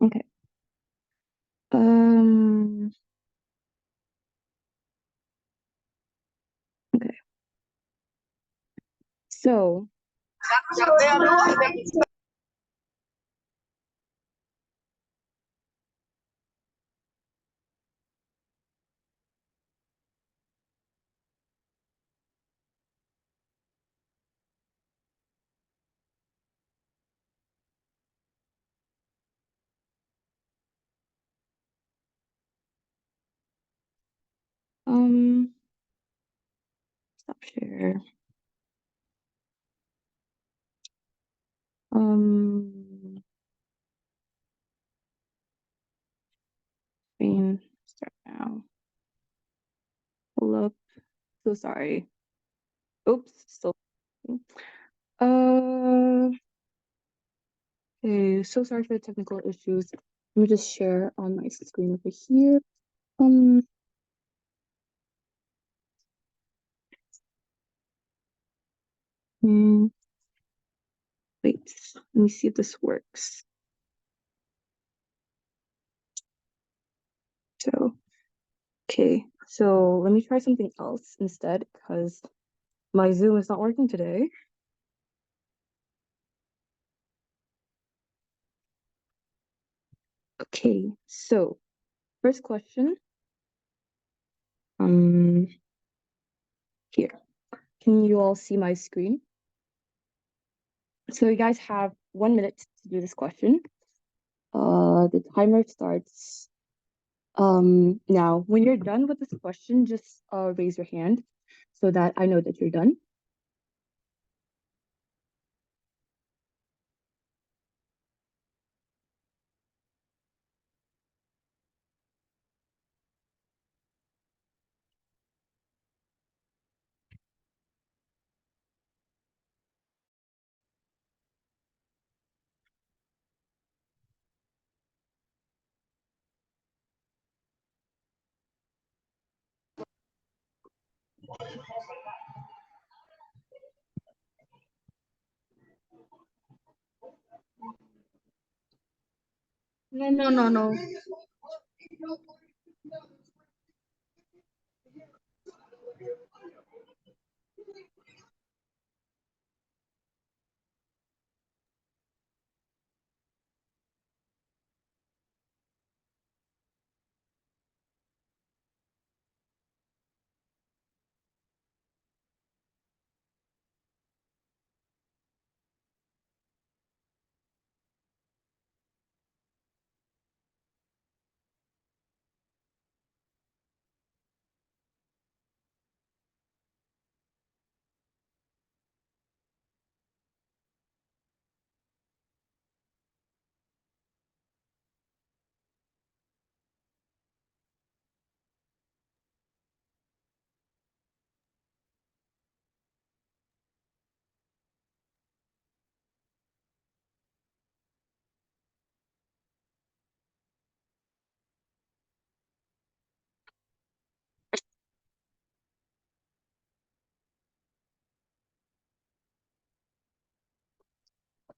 Okay. Okay. So stop share. Screen start now. Pull up. So sorry. Oops. Still. Okay. So sorry for the technical issues. Let me just share on my screen over here. Wait. Let me see if this works. So, okay. So let me try something else instead because my Zoom is not working today. Okay, so first question. Here. Can you all see my screen? So you guys have 1 minute to do this question. The timer starts now. When you're done with this question, just raise your hand so that I know that you're done. No.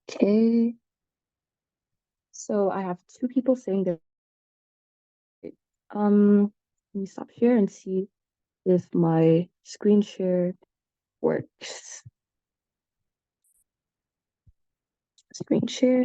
Okay. So I have 2 people saying that. Let me stop here and see if my screen share works. Screen share.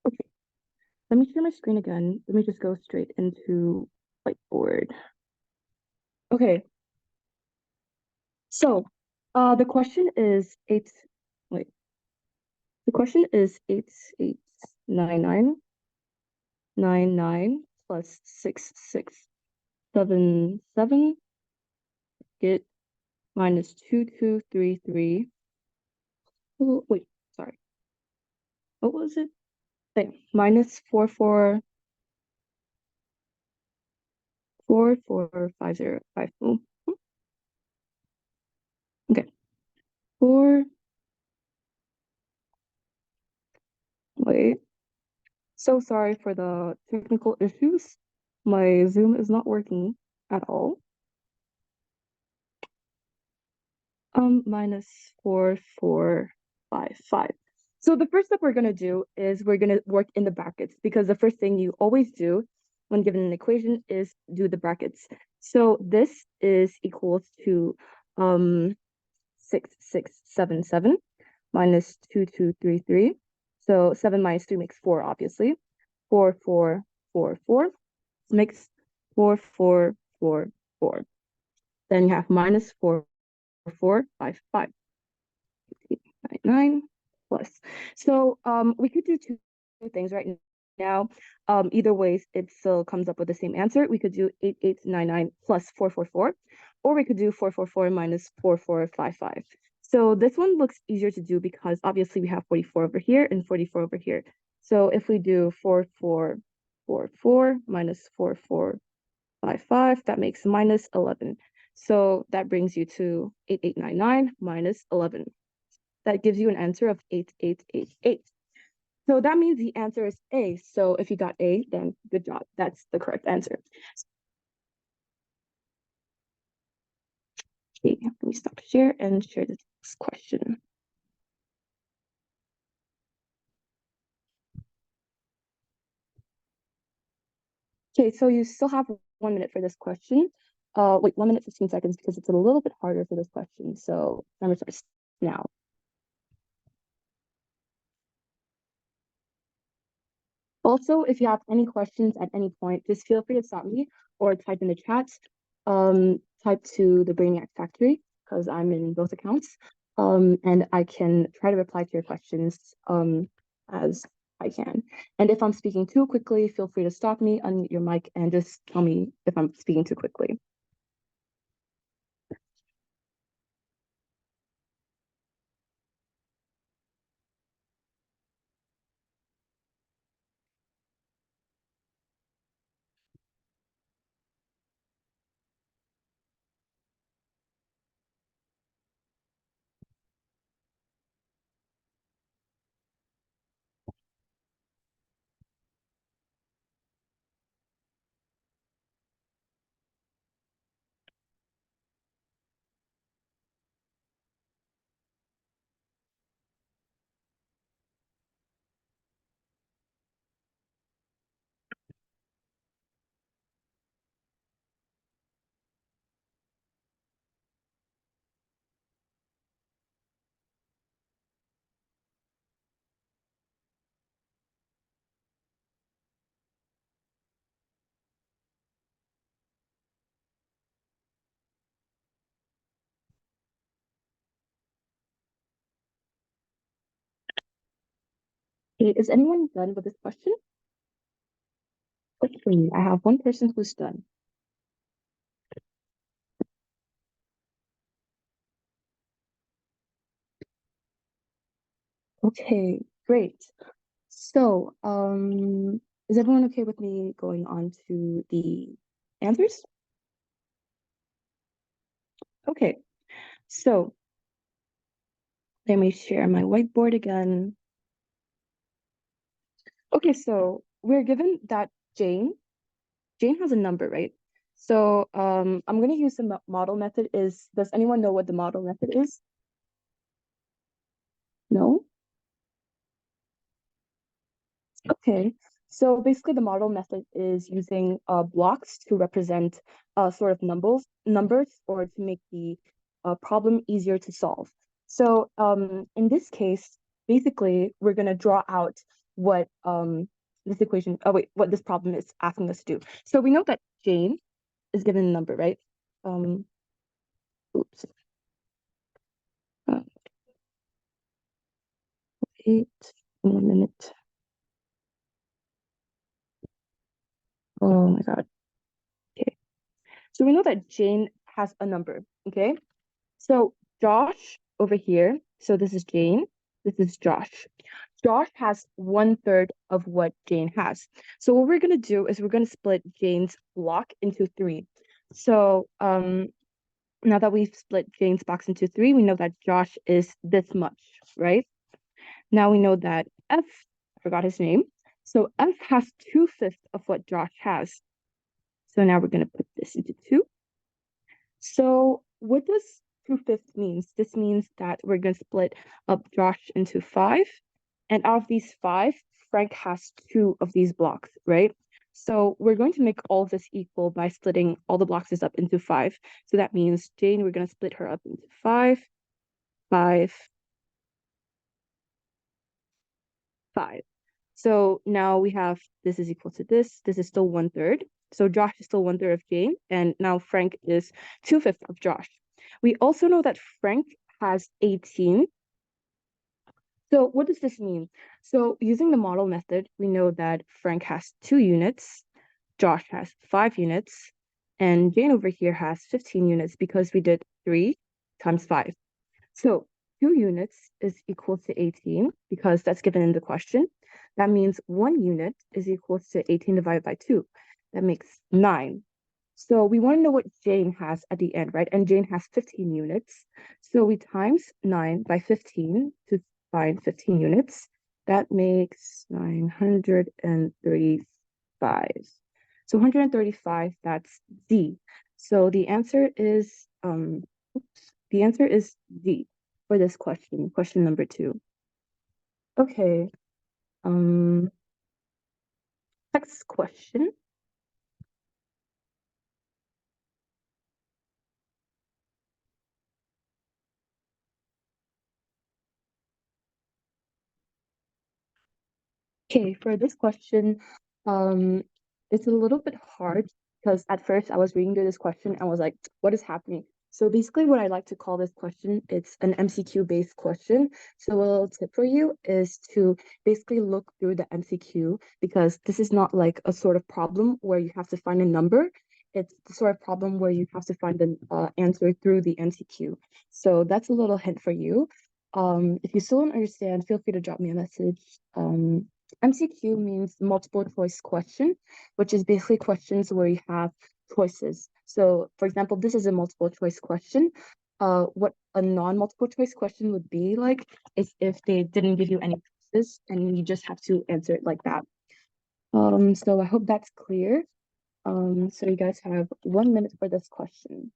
Okay. Let me share my screen again. Let me just go straight into whiteboard. Okay. So, the question is 889999 plus 6677 get minus 2233. Oh, wait, sorry. What was it? Minus 4450. Oh, okay. Wait. So sorry for the technical issues. My Zoom is not working at all. Minus 4455. So the first step we're gonna do is we're gonna work in the brackets because the first thing you always do when given an equation is do the brackets. So this is equals to 6677 minus 2233. So 7 minus 3 makes 4, obviously. 4444 makes 4444. Then you have minus 4455. 9 plus. So we could do two things right now. Either ways, it still comes up with the same answer. We could do 8899 plus 444, or we could do 444 minus 4455. So this one looks easier to do because obviously we have 44 over here and 44 over here. So if we do 4444 minus 4455, that makes minus 11. So that brings you to 8899 minus 11. That gives you an answer of 8888. So that means the answer is A. So if you got A, then good job. That's the correct answer. Okay, let me stop share and share this question. Okay, so you still have 1 minute for this question. Wait, 1 minute, 15 seconds, because it's a little bit harder for this question. So timer starts now. Also, if you have any questions at any point, just feel free to stop me or type in the chat. Type to the Brainiac Factory because I'm in both accounts. And I can try to reply to your questions as I can. And if I'm speaking too quickly, feel free to stop me, unmute your mic, and just tell me if I'm speaking too quickly. Okay, is anyone done with this question? Okay, I have one person who's done. Okay, great. So, is everyone okay with me going on to the answers? Okay, so let me share my whiteboard again. Okay, so we're given that Jane has a number, right? So I'm going to use the model method. Does anyone know what the model method is? No? Okay, so basically the model method is using blocks to represent sort of numbers or to make the problem easier to solve. So in this case, basically we're going to draw out what what this problem is asking us to do. So we know that Jane is given a number, right? Oops. 8, 1 minute. Oh my God. Okay. So we know that Jane has a number, okay? So Josh over here, so this is Jane, this is Josh. Josh has 1/3 of what Jane has. So what we're gonna do is we're gonna split Jane's block into three. So now that we've split Jane's box into three, we know that Josh is this much, right? Now we know that F, I forgot his name. So F has 2/5 of what Josh has. So now we're gonna put this into two. So what does 2/5 means? This means that we're going to split up Josh into five. And out of these five, Frank has two of these blocks, right? So we're going to make all of this equal by splitting all the blocks up into five. So that means Jane, we're going to split her up into five, five, five. So now we have this is equal to this. This is still 1/3. So Josh is still 1/3 of Jane. And now Frank is 2/5 of Josh. We also know that Frank has 18. So what does this mean? So using the model method, we know that Frank has 2 units, Josh has 5 units, and Jane over here has 15 units because we did 3 times 5. So 2 units is equal to 18 because that's given in the question. That means 1 unit is equal to 18 divided by 2. That makes 9. So we want to know what Jane has at the end, right? And Jane has 15 units. So we times 9 by 15 to find 15 units. That makes 935. So 135, that's D. So the answer is D for this question, question number 2. Okay. Next question. Okay, for this question, it's a little bit hard because at first I was reading through this question and was like, what is happening? So basically what I like to call this question, it's an MCQ based question. So a little tip for you is to basically look through the MCQ because this is not like a sort of problem where you have to find a number. It's the sort of problem where you have to find an answer through the MCQ. So that's a little hint for you. If you still don't understand, feel free to drop me a message. MCQ means multiple choice question, which is basically questions where you have choices. So, for example, this is a multiple choice question. What a non-multiple choice question would be like is if they didn't give you any choices and you just have to answer it like that. So I hope that's clear. So you guys have 1 minute for this question.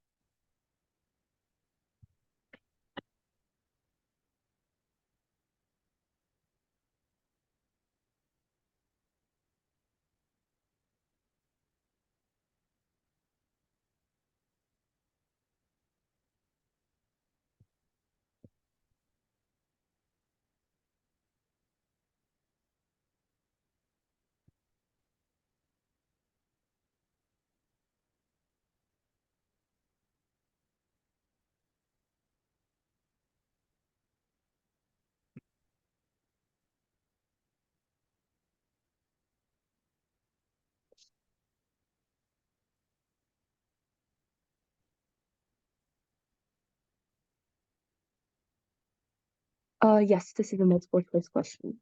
Yes, this is a multiple choice question.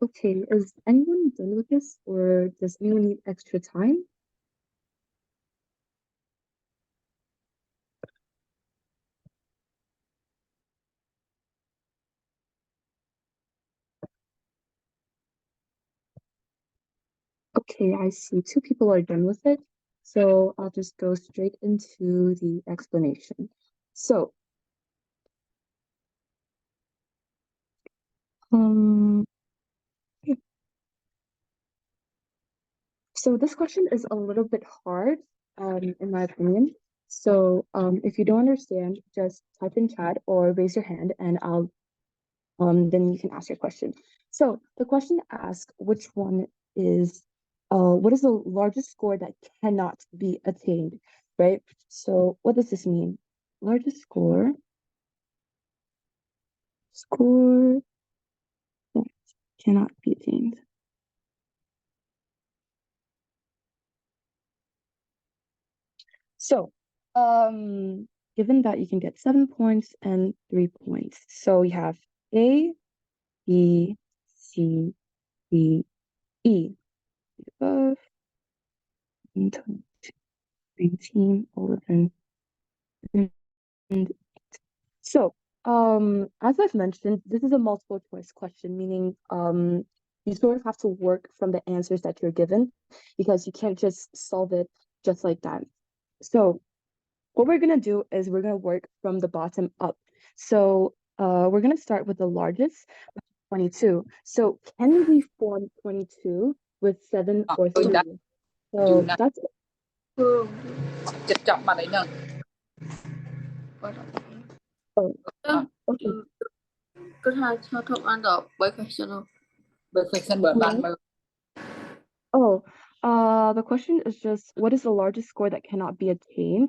Okay, is anyone done with this or does anyone need extra time? Okay, I see 2 people are done with it. So I'll just go straight into the explanation. So, um, yeah. So this question is a little bit hard, in my opinion. So, if you don't understand, just type in chat or raise your hand and then you can ask your question. So the question asks which one is, what is the largest score that cannot be attained, right? So what does this mean? largest score that cannot be attained. So, given that you can get 7 points and 3 points, so you have A, B, C, D, E. Above, 22, 19, 11, and so, as I've mentioned, this is a multiple choice question, meaning you sort of have to work from the answers that you're given because you can't just solve it just like that. So, what we're gonna do is we're gonna work from the bottom up. So, we're gonna start with the largest, 22. So, can we form 22 with 7 or 3? So that's Phương Chật chọc mà đấy nhờ. oh, okay. Cứ hai cho thông ăn được bởi phải cho nó. Perfection bởi bạn mà. Oh, the question is just what is the largest score that cannot be attained?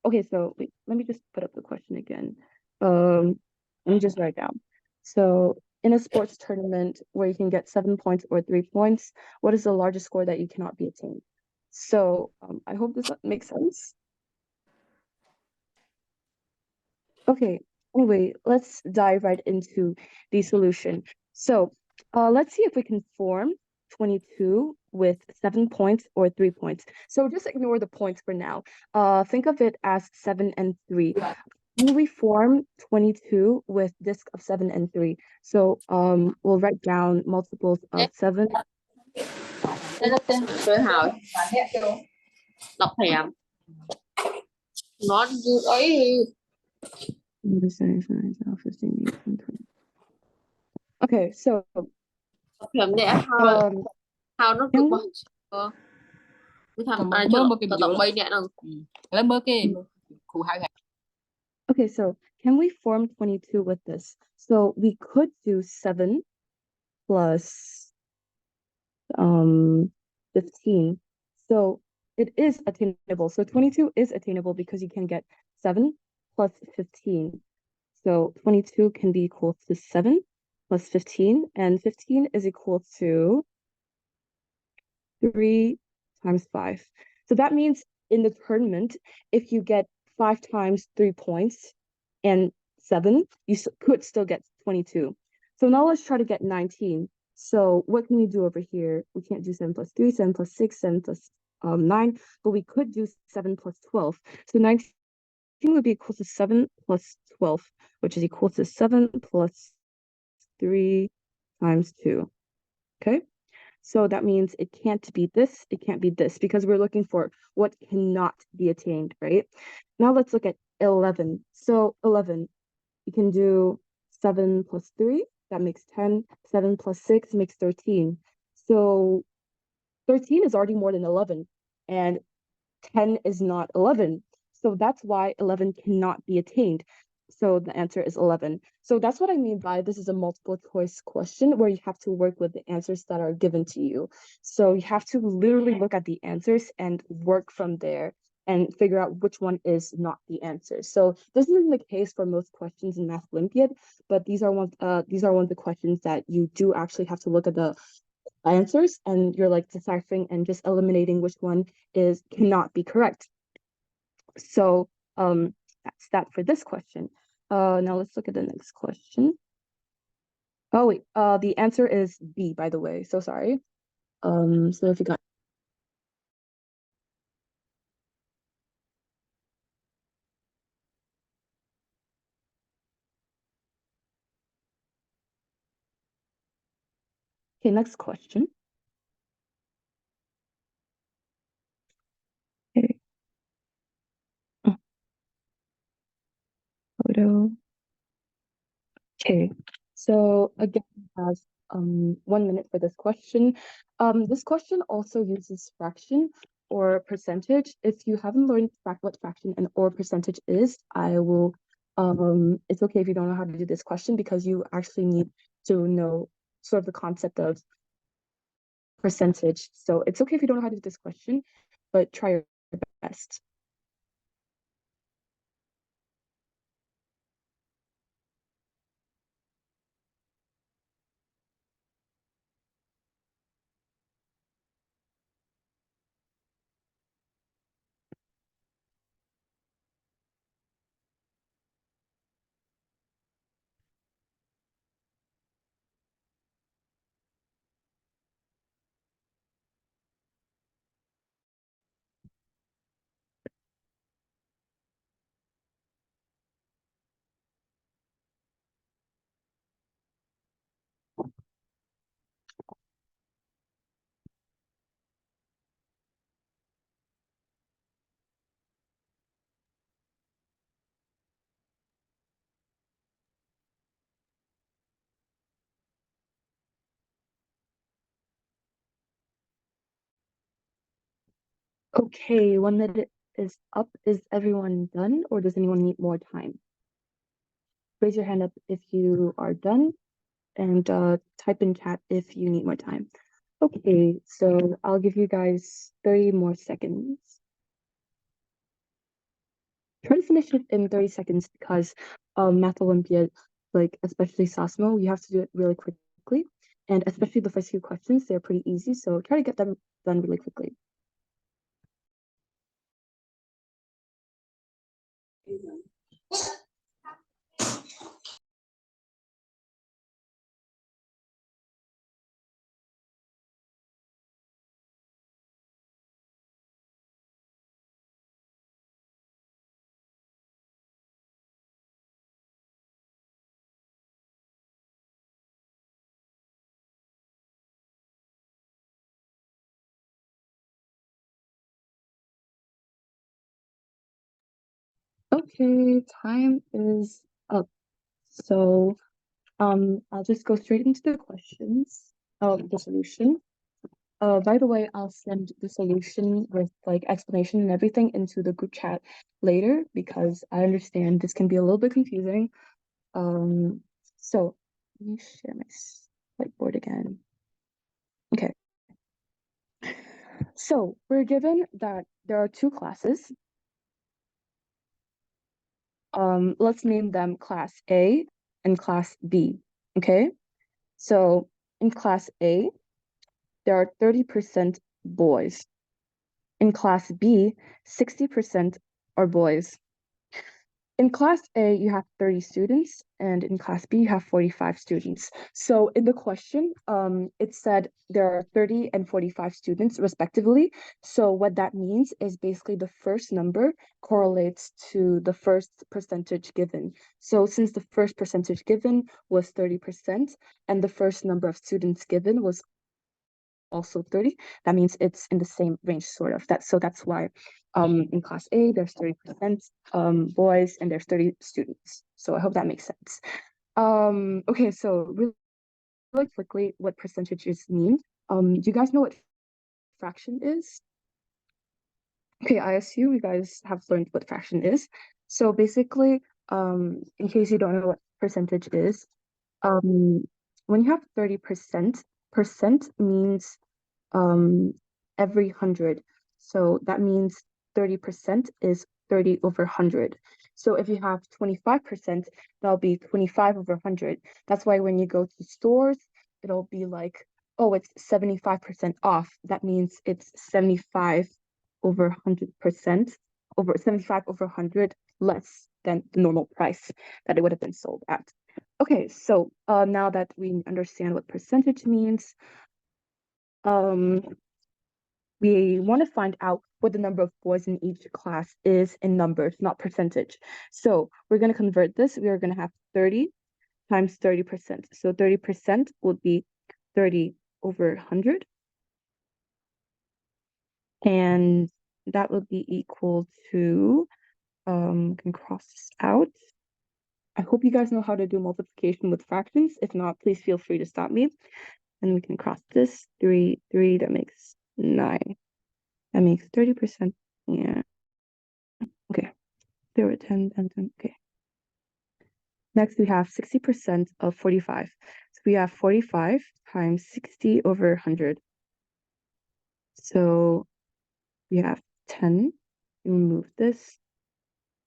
Okay, so wait, let me just put up the question again. Let me just write down. So in a sports tournament where you can get 7 points or 3 points, what is the largest score that you cannot be attained? So I hope this makes sense. Okay, anyway, let's dive right into the solution. So let's see if we can form 22 with 7 points or 3 points. So just ignore the points for now. Think of it as 7 and 3. Can we form 22 with disk of 7 and 3? So we'll write down multiples of 7. Đây là tên rồi Hảo đọc thèm. Nó như ấy. 15, 18, 20. Okay, so Đọc thèm để Hảo nó được bao nhiêu? Cái thằng ai cho đọc bay nhẹ đâu. Lấy mơ cái khu hai ngày. Okay, so can we form 22 with this? So we could do 7 plus 15. So it is attainable. So 22 is attainable because you can get 7 plus 15. So 22 can be equal to 7 plus 15, and 15 is equal to 3 times 5. So that means in the tournament, if you get 5 times 3 points and 7, you could still get 22. So now let's try to get 19. So what can we do over here? We can't do 7 plus 3, 7 plus 6, 7 plus 9, but we could do 7 plus 12. So 19 would be equal to 7 plus 12, which is equal to 7 plus 3 times 2. Okay? So that means it can't be this, it can't be this, because we're looking for what cannot be attained, right? Now let's look at 11. So 11, you can do 7 plus 3, that makes 10. 7 plus 6 makes 13. So 13 is already more than 11, and 10 is not 11. So that's why 11 cannot be attained. So the answer is 11. So that's what I mean by this is a multiple choice question where you have to work with the answers that are given to you. So you have to literally look at the answers and work from there and figure out which one is not the answer. So this isn't the case for most questions in Math Olympiad, but these are one of the questions that you do actually have to look at the answers and you're like deciphering and just eliminating which one cannot be correct. So that's that for this question. Now let's look at the next question. Oh wait, the answer is B, by the way. So sorry. So if you got okay, next question. Okay. Photo. Okay, so again, has 1 minute for this question. This question also uses fraction or percentage. If you haven't learned what fraction and or percentage is, I will it's okay if you don't know how to do this question because you actually need to know sort of the concept of percentage. So it's okay if you don't know how to do this question, but try your best. Okay, 1 minute is up. Is everyone done, or does anyone need more time? Raise your hand up if you are done, and type in chat if you need more time. Okay, so I'll give you guys 30 more seconds. Try to finish it in 30 seconds because Math Olympiad, like especially SASMO, you have to do it really quickly. And especially the first few questions, they're pretty easy. So try to get them done really quickly. Okay, time is up. So I'll just go straight into the questions of the solution. By the way, I'll send the solution with like explanation and everything into the group chat later because I understand this can be a little bit confusing. So let me share my whiteboard again. Okay. So we're given that there are two classes. Let's name them class A and class B. Okay. So in class A, there are 30% boys. In class B, 60% are boys. In class A, you have 30 students, and in class B, you have 45 students. So in the question, it said there are 30 and 45 students respectively. So what that means is basically the first number correlates to the first percentage given. So since the first percentage given was 30%, and the first number of students given was also 30, that means it's in the same range, sort of. So that's why in class A there's 30% boys and there's 30 students. So I hope that makes sense. Okay, so really quickly, what percentages mean? Do you guys know what fraction is? Okay, I assume you guys have learned what fraction is. So basically, in case you don't know what percentage is, when you have 30%, percent means every 100. So that means 30% is 30 over 100. So if you have 25%, that'll be 25 over 100. That's why when you go to stores, it'll be like, oh, it's 75% off. That means it's 75 over 100%, over 75 over 100 less than the normal price that it would have been sold at. Okay, so now that we understand what percentage means, we want to find out what the number of boys in each class is in numbers, not percentage. So we're going to convert this. We are going to have 30 times 30%. So 30% would be 30 over 100. And that would be equal to, can cross this out. I hope you guys know how to do multiplication with fractions. If not, please feel free to stop me. And we can cross this, 3, that makes 9. That makes 30%. Yeah. Okay. 0, 10, 10, 10. Okay. Next, we have 60% of 45. So we have 45 times 60 over 100. So we have 10. Remove this.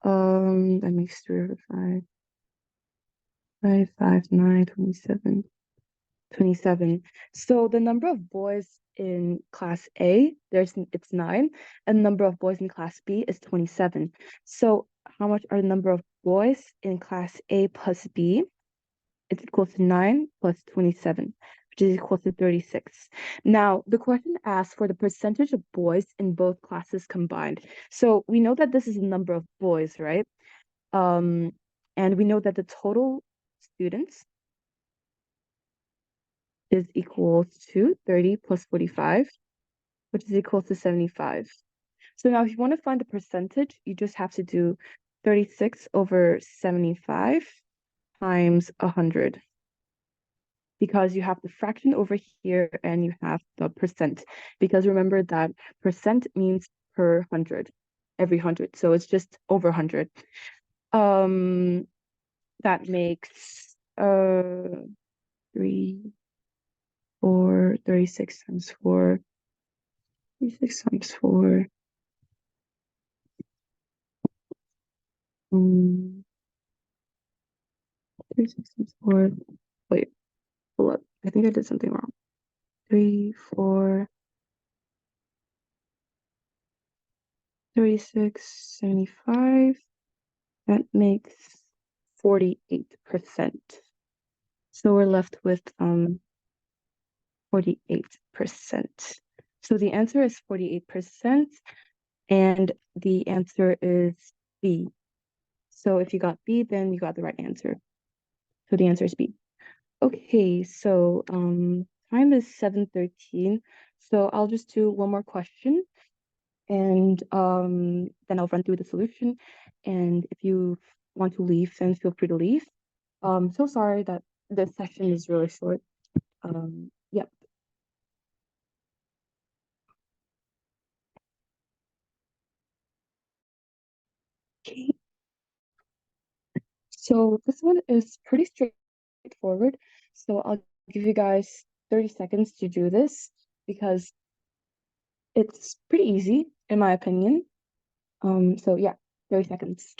That makes 3 over 5. 5, 5, 9, 27. 27. So the number of boys in class A, it's 9, and the number of boys in class B is 27. So how much are the number of boys in class A plus B? It's equal to 9 plus 27, which is equal to 36. Now, the question asks for the percentage of boys in both classes combined. So we know that this is the number of boys, right? And we know that the total students is equal to 30 plus 45, which is equal to 75. So now if you want to find the percentage, you just have to do 36 over 75 times 100. Because you have the fraction over here and you have the percent. Because remember that percent means per 100, every 100. So it's just over 100. That makes 3, 4, 36 times 4, 36 times 4. 36 times 4. Wait, hold up. I think I did something wrong. 3, 4, 36, 75. That makes 48%. So we're left with 48%. So the answer is 48%, and the answer is B. So if you got B, then you got the right answer. So the answer is B. Okay, so time is 7:13. So I'll just do one more question, and then I'll run through the solution. And if you want to leave, then feel free to leave. So sorry that this session is really short. Yep. Okay. So this one is pretty straightforward. So I'll give you guys 30 seconds to do this because it's pretty easy in my opinion. So yeah, 30 seconds.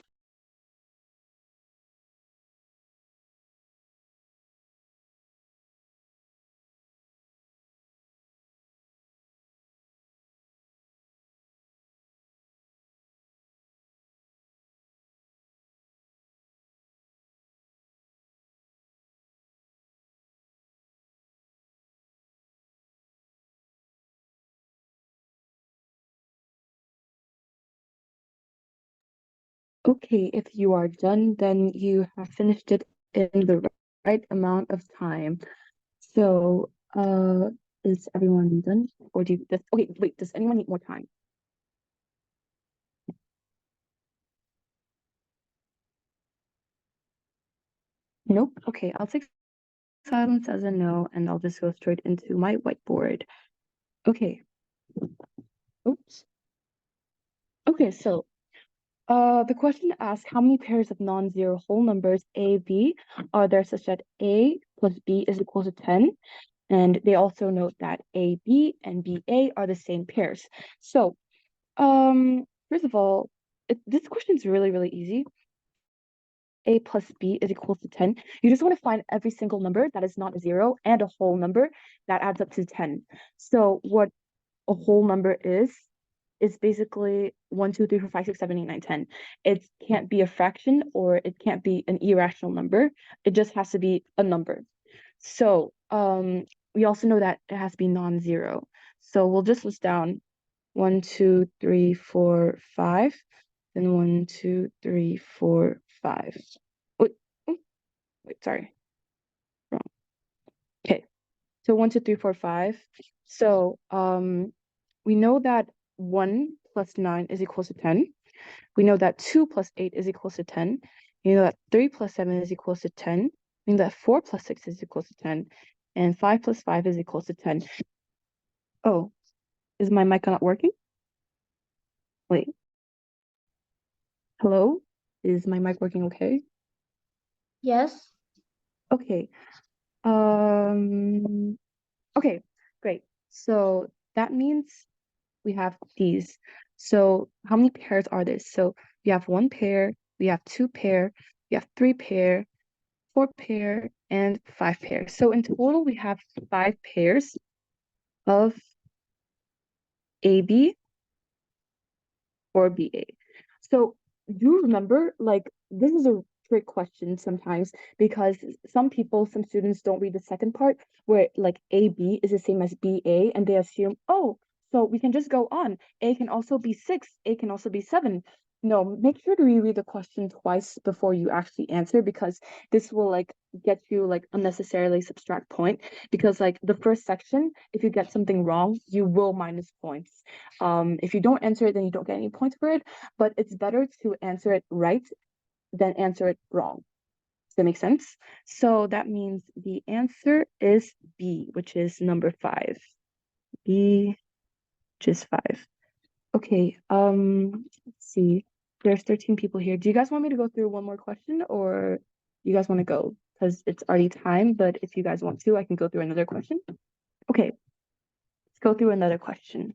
Okay, if you are done, then you have finished it in the right amount of time. So, is everyone done? Or okay, wait, does anyone need more time? Nope. Okay, I'll take silence as a no, and I'll just go straight into my whiteboard. Okay. Oops. Okay, so the question asks how many pairs of non-zero whole numbers A, B are there such that A plus B is equal to 10? And they also note that AB and BA are the same pairs. So, first of all, this question is really, really easy. A plus B is equal to 10. You just want to find every single number that is not a 0 and a whole number that adds up to 10. So what a whole number is basically 1, 2, 3, 4, 5, 6, 7, 8, 9, 10. It can't be a fraction or it can't be an irrational number. It just has to be a number. So we also know that it has to be non-zero. So we'll just list down 1, 2, 3, 4, 5. Then 1, 2, 3, 4, 5. Wait, sorry. Wrong. Okay. So 1, 2, 3, 4, 5. So we know that 1 plus 9 is equal to 10. We know that 2 plus 8 is equal to 10. We know that 3 plus 7 is equal to 10. We know that 4 plus 6 is equal to 10. And 5 plus 5 is equal to 10. Oh, is my mic not working? Wait. Hello? Is my mic working okay? Yes. Okay. Okay, great. So that means we have these. So how many pairs are there? So we have 1 pair, we have 2 pair, we have 3 pair, 4 pair, and 5 pairs. So in total, we have 5 pairs of AB or BA. So do remember, like, this is a trick question sometimes because some students don't read the second part where like AB is the same as BA and they assume, oh, so we can just go on. A can also be 6, A can also be 7. No, make sure to reread the question twice before you actually answer because this will like get you like unnecessarily subtract point because like the first section, if you get something wrong, you will minus points. If you don't answer it, then you don't get any points for it, but it's better to answer it right than answer it wrong. Does that make sense? So that means the answer is B, which is number 5. B, which is 5. Okay, let's see. There's 13 people here. Do you guys want me to go through one more question or you guys want to go? Because it's already time, but if you guys want to, I can go through another question. Okay, let's go through another question.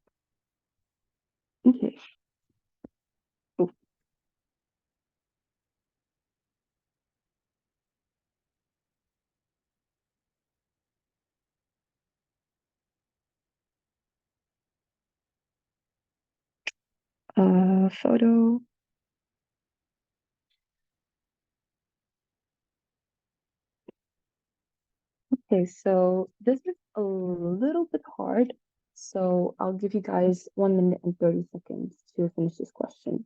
Okay. Oh. Photo. Okay, so this is a little bit hard. So I'll give you guys 1 minute and 30 seconds to finish this question.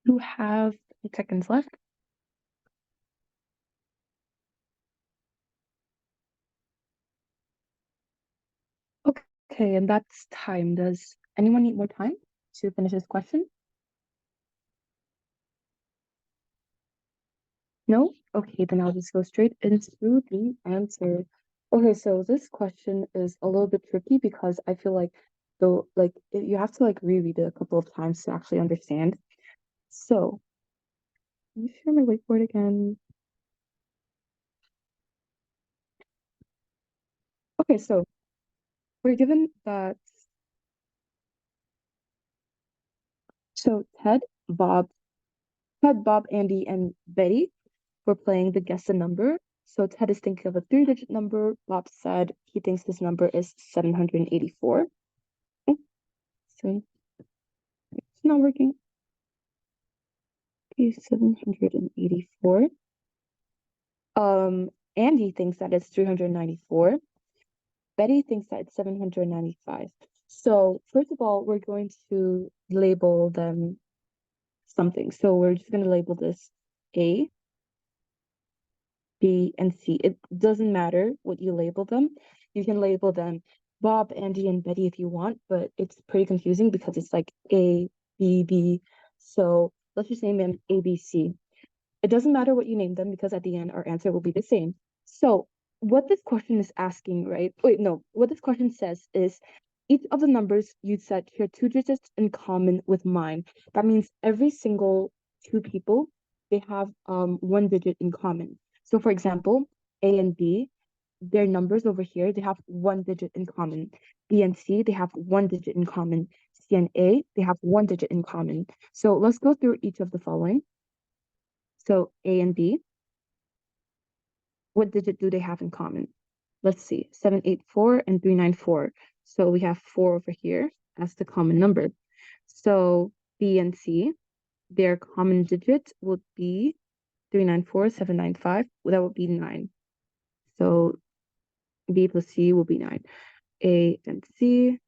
You have 8 seconds left. Okay, and that's time. Does anyone need more time to finish this question? No? Okay, then I'll just go straight into the answer. Okay, so this question is a little bit tricky because I feel like you have to reread it a couple of times to actually understand. So, let me share my whiteboard again. Okay, so we're given that. So Ted, Bob, Andy, and Betty were playing the guess the number. So Ted is thinking of a 3-digit number. Bob said he thinks this number is 784. Oh, so it's not working. Okay, 784. Andy thinks that it's 394. Betty thinks that it's 795. So first of all, we're going to label them something. So we're just going to label this A, B, and C. It doesn't matter what you label them. You can label them Bob, Andy, and Betty if you want, but it's pretty confusing because it's like A, B, B. So let's just name them A, B, C. It doesn't matter what you name them because at the end our answer will be the same. So what this question is asking, right? Wait, no. What this question says is each of the numbers you said share 2 digits in common with mine. That means every single 2 people, they have 1 digit in common. So for example, A and B, their numbers over here, they have 1 digit in common. B and C, they have 1 digit in common. C and A, they have 1 digit in common. So let's go through each of the following. So A and B, what digit do they have in common? Let's see, 784 and 394. So we have 4 over here as the common number. So B and C, their common digit would be 394, 795. That would be 9. So B plus C will be 9. A and C,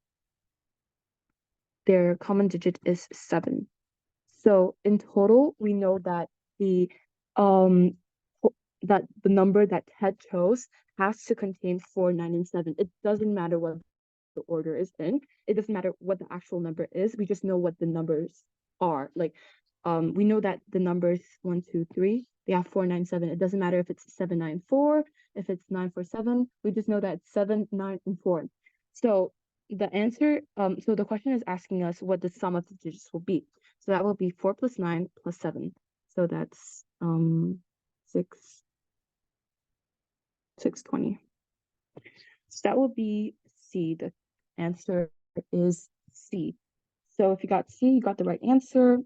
their common digit is 7. So in total, we know that the number that Ted chose has to contain 4, 9, and 7. It doesn't matter what the order is in. It doesn't matter what the actual number is. We just know what the numbers are. We know that the numbers 1, 2, 3, they have 4, 9, 7. It doesn't matter if it's 794, if it's 9, 4, 7, we just know that it's 7, 9, and 4. So the answer, so the question is asking us what the sum of the digits will be. So that will be 4 plus 9 plus 7. So that's 620. So that will be C. The answer is C. So if you got C, you got the right answer.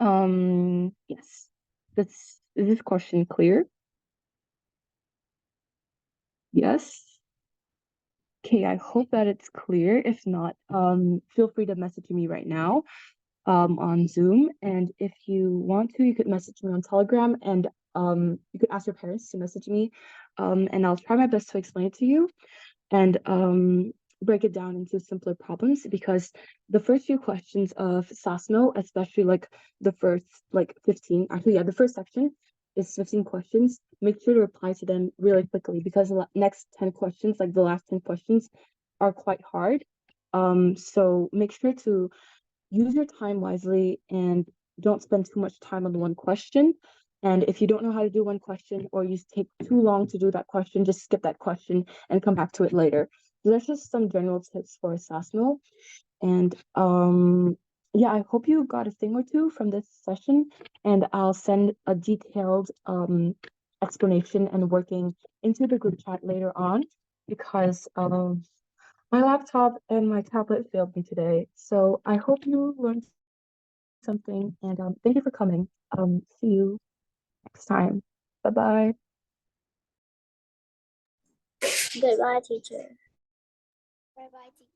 Yes. Is this question clear? Yes. Okay, I hope that it's clear. If not, feel free to message me right now on Zoom. And if you want to, you could message me on Telegram, and you could ask your parents to message me, and I'll try my best to explain it to you and break it down into simpler problems, because the first few questions of SASMO, especially like the first 15, actually, yeah, the first section is 15 questions. Make sure to reply to them really quickly, because the next 10 questions, like the last 10 questions, are quite hard. So make sure to use your time wisely and don't spend too much time on one question. And if you don't know how to do one question, or you take too long to do that question, just skip that question and come back to it later. So that's just some general tips for SASMO. And yeah, I hope you got a thing or two from this session, and I'll send a detailed explanation and working into the group chat later on, because my laptop and my tablet failed me today. So I hope you learned something, and thank you for coming. See you next time. Bye-bye. Goodbye, teacher. Bye bye, teacher.